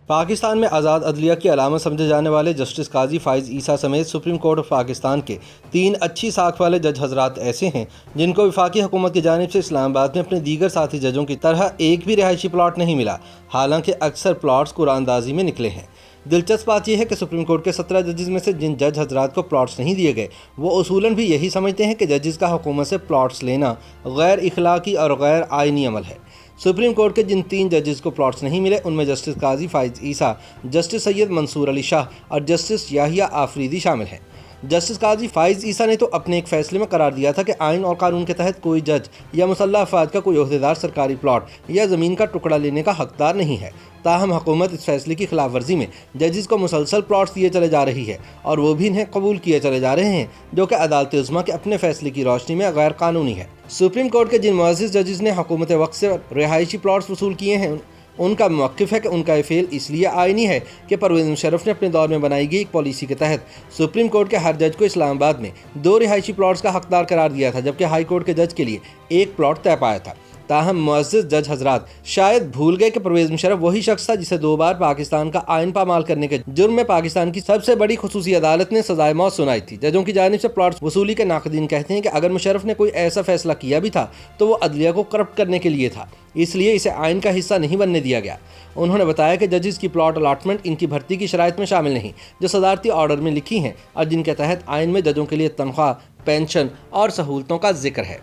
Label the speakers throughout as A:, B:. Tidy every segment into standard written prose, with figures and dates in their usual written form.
A: پاکستان میں آزاد عدلیہ کی علامت سمجھے جانے والے جسٹس قاضی فائز عیسیٰ سمیت سپریم کورٹ آف پاکستان کے 3 اچھی ساکھ والے جج حضرات ایسے ہیں جن کو وفاقی حکومت کی جانب سے اسلام آباد میں اپنے دیگر ساتھی ججوں کی طرح ایک بھی رہائشی پلاٹ نہیں ملا، حالانکہ اکثر پلاٹس قرآن اندازی میں نکلے ہیں۔ دلچسپ بات یہ ہے کہ سپریم کورٹ کے 17 ججز میں سے جن جج حضرات کو پلاٹس نہیں دیے گئے وہ اصولاً بھی یہی سمجھتے ہیں کہ ججز کا حکومت سے پلاٹس لینا غیر اخلاقی اور غیر آئینی عمل ہے۔ سپریم کورٹ کے جن 3 ججز کو پلاٹس نہیں ملے ان میں جسٹس قاضی فائز عیسیٰ، جسٹس سید منصور علی شاہ اور جسٹس یحییٰ آفریدی شامل ہیں۔ جسٹس قاضی فائز عیسیٰ نے تو اپنے ایک فیصلے میں قرار دیا تھا کہ آئین اور قانون کے تحت کوئی جج یا مسلح افراد کا کوئی عہدیدار سرکاری پلاٹ یا زمین کا ٹکڑا لینے کا حقدار نہیں ہے، تاہم حکومت اس فیصلے کی خلاف ورزی میں ججز کو مسلسل پلاٹس دیے چلے جا رہی ہے اور وہ بھی انہیں قبول کیے چلے جا رہے ہیں، جو کہ عدالت عظمیٰ کے اپنے فیصلے کی روشنی میں غیر قانونی ہے۔ سپریم کورٹ کے جن معزز ججز نے حکومت وقت سے رہائشی پلاٹس وصول کیے ہیں ان کا موقف ہے کہ ان کا یہ فعل اس لیے آئینی ہے کہ پرویز مشرف نے اپنے دور میں بنائی گئی ایک پالیسی کے تحت سپریم کورٹ کے ہر جج کو اسلام آباد میں 2 رہائشی پلاٹس کا حقدار قرار دیا تھا، جبکہ ہائی کورٹ کے جج کے لیے 1 پلاٹ طے پایا تھا۔ تاہم معزز جج حضرات شاید بھول گئے کہ پرویز مشرف وہی شخص تھا جسے 2 بار پاکستان کا آئین پامال کرنے کے جرم میں پاکستان کی سب سے بڑی خصوصی عدالت نے سزائے موت سنائی تھی۔ ججوں کی جانب سے پلاٹس وصولی کے ناقدین کہتے ہیں کہ اگر مشرف نے کوئی ایسا فیصلہ کیا بھی تھا تو وہ عدلیہ کو کرپٹ کرنے کے لیے تھا، اس لیے اسے آئین کا حصہ نہیں بننے دیا گیا۔ انہوں نے بتایا کہ ججز کی پلاٹ الاٹمنٹ ان کی بھرتی کی شرائط میں شامل نہیں جو صدارتی آرڈر میں لکھی ہیں اور جن کے تحت آئین میں ججوں کے لیے تنخواہ، پینشن اور سہولتوں کا ذکر ہے۔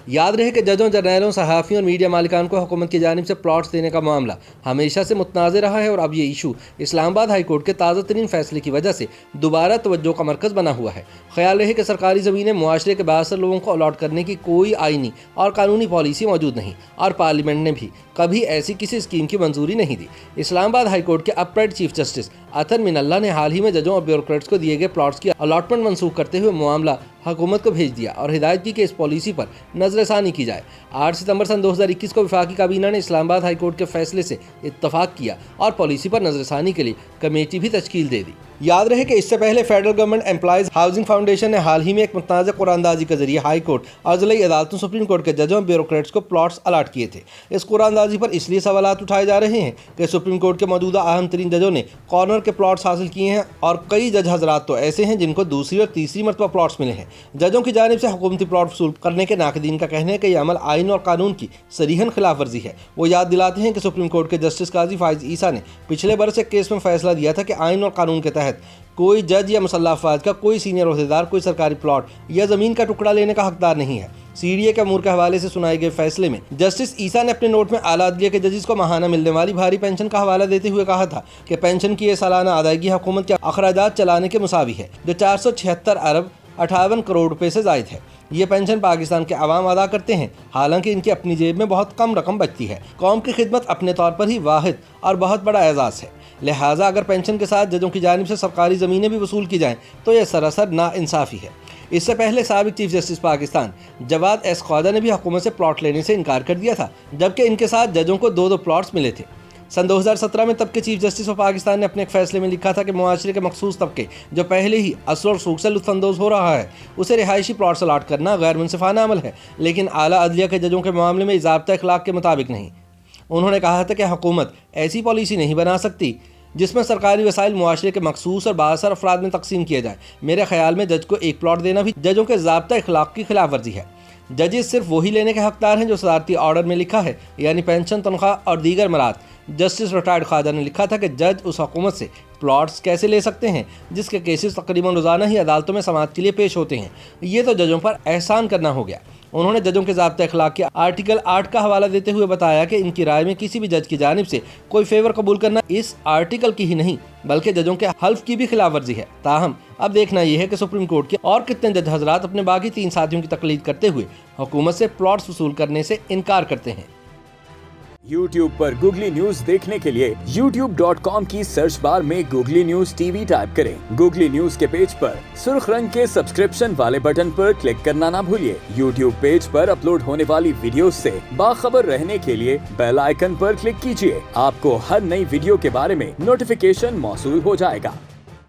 A: یاد رہے کہ ججوں، جرنیلوں، صحافیوں اور میڈیا مالکان کو حکومت کی جانب سے پلاٹس دینے کا معاملہ ہمیشہ سے متنازع رہا ہے اور اب یہ ایشو اسلام آباد ہائی کورٹ کے تازہ ترین فیصلے کی وجہ سے دوبارہ توجہ کا مرکز بنا ہوا ہے۔ خیال رہے کہ سرکاری زمینیں معاشرے کے بااثر لوگوں کو الاٹ کرنے کی کوئی آئینی اور قانونی پالیسی موجود نہیں اور پارلیمنٹ نے بھی کبھی ایسی کسی اسکیم کی منظوری نہیں دی۔ اسلام آباد ہائی کورٹ کے اپرائٹ چیف جسٹس اطہر من اللہ نے حال ہی میں ججوں اور بیوروکریٹس کو دیے گئے پلاٹس کی الاٹمنٹ منسوخ کرتے ہوئے معاملہ حکومت کو بھیج دیا اور ہدایت کی کہ اس پالیسی پر نظر ثانی کی جائے۔ 8 ستمبر سن 2021 کو وفاقی کابینہ نے اسلام آباد ہائی کورٹ کے فیصلے سے اتفاق کیا اور پالیسی پر نظر ثانی کے لیے کمیٹی بھی تشکیل دے دی۔ یاد رہے کہ اس سے پہلے federal government employees housing foundation نے حال ہی میں ایک متنازع قرآن اندازی کے ذریعے ہائی کورٹ اور ضلعی عدالتوں سپریم کورٹ کے ججوں اور بیوروکریٹس کو پلاٹس الاٹ کیے تھے۔ اس قرآن اندازی پر اس لیے سوالات اٹھائے جا رہے ہیں کہ سپریم کورٹ کے موجودہ اہم ترین ججوں نے کارنر کے پلاٹس حاصل کیے ہیں اور کئی جج حضرات تو ایسے ہیں جن کو دوسری اور تیسری مرتبہ پلاٹس ملے ہیں۔ ججوں کی جانب سے حکومتی پلاٹ وصول کرنے کے ناقدین کا کہنا ہے کہ یہ عمل آئین اور قانون کی صریحاً خلاف ورزی ہے۔ وہ یاد دلاتے ہیں کہ سپریم کورٹ کے جسٹس قاضی فائز عیسیٰ نے پچھلے برس ایک کیس میں فیصلہ دیا تھا کہ آئین اور قانون کے تحت کوئی جج یا مسلح افراد کا کوئی سینئر عہدیدار کوئی سرکاری پلاٹ یا زمین کا ٹکڑا لینے کا حقدار نہیں ہے۔ سی ڈی اے کے امور کے حوالے سے سنائے گئے فیصلے میں جسٹس عیسیٰ نے اپنے نوٹ میں اعلیٰ عدلیہ کے ججز کو ماہانہ ملنے والی بھاری پینشن کا حوالہ دیتے ہوئے کہا تھا کہ پینشن کی یہ سالانہ ادائیگی حکومت کے اخراجات چلانے کے مساوی ہے جو 476 ارب 58 کروڑ روپے سے زائد ہے۔ یہ پینشن پاکستان کے عوام ادا کرتے ہیں، حالانکہ ان کی اپنی جیب میں بہت کم رقم بچتی ہے۔ قوم کی خدمت اپنے طور پر ہی واحد اور بہت بڑا اعزاز ہے، لہٰذا اگر پینشن کے ساتھ ججوں کی جانب سے سرکاری زمینیں بھی وصول کی جائیں تو یہ سراسر ناانصافی ہے۔ اس سے پہلے سابق چیف جسٹس پاکستان جواد ایس خواجہ نے بھی حکومت سے پلاٹ لینے سے انکار کر دیا تھا، جبکہ ان کے ساتھ ججوں کو 2 پلاٹس ملے تھے۔ سن 2017 میں تب کے چیف جسٹس آف پاکستان نے اپنے ایک فیصلے میں لکھا تھا کہ معاشرے کے مخصوص طبقے جو پہلے ہی اثر اور سوکھ سے لطف اندوز ہو رہا ہے اسے رہائشی پلاٹس الاٹ کرنا غیر منصفانہ عمل ہے، لیکن اعلیٰ عدلیہ کے ججوں کے معاملے میں ضابطۂ اخلاق کے مطابق نہیں۔ انہوں نے کہا تھا کہ حکومت ایسی پالیسی نہیں بنا سکتی جس میں سرکاری وسائل معاشرے کے مخصوص اور بااثر افراد میں تقسیم کیے جائیں۔ میرے خیال میں جج کو 1 پلاٹ دینا بھی ججوں کے ضابطۂ اخلاق کی خلاف ورزی ہے۔ ججز صرف وہی لینے کے حقدار ہیں جو صدارتی آرڈر میں لکھا ہے، یعنی پینشن، تنخواہ اور دیگر مراد۔ جسٹس ریٹائرڈ خواجہ نے لکھا تھا کہ جج اس حکومت سے پلاٹس کیسے لے سکتے ہیں جس کے کیسز تقریباً روزانہ ہی عدالتوں میں سماعت کے لیے پیش ہوتے ہیں؟ یہ تو ججوں پر احسان کرنا ہو گیا۔ انہوں نے ججوں کے ضابطۂ اخلاق کے آرٹیکل 8 کا حوالہ دیتے ہوئے بتایا کہ ان کی رائے میں کسی بھی جج کی جانب سے کوئی فیور قبول کرنا اس آرٹیکل کی ہی نہیں بلکہ ججوں کے حلف کی بھی خلاف ورزی ہے۔ تاہم اب دیکھنا یہ ہے کہ سپریم کورٹ کے اور کتنے جج حضرات اپنے باقی 3 ساتھیوں کی تقلید کرتے ہوئے حکومت سے پلاٹس وصول کرنے سے انکار کرتے ہیں۔
B: YouTube پر گوگلی نیوز دیکھنے کے لیے youtube.com کی سرچ بار میں googly news T V type کریں۔ گوگلی نیوز کے پیج پر سرخ رنگ کے سبسکرپشن والے بٹن پر کلک کرنا نہ بھولیے۔ YouTube پیج پر اپلوڈ ہونے والی ویڈیوز سے باخبر رہنے کے لیے بیل آئیکن پر کلک کیجیے۔ آپ کو ہر نئی ویڈیو کے بارے میں نوٹیفیکیشن موصول ہو جائے گا۔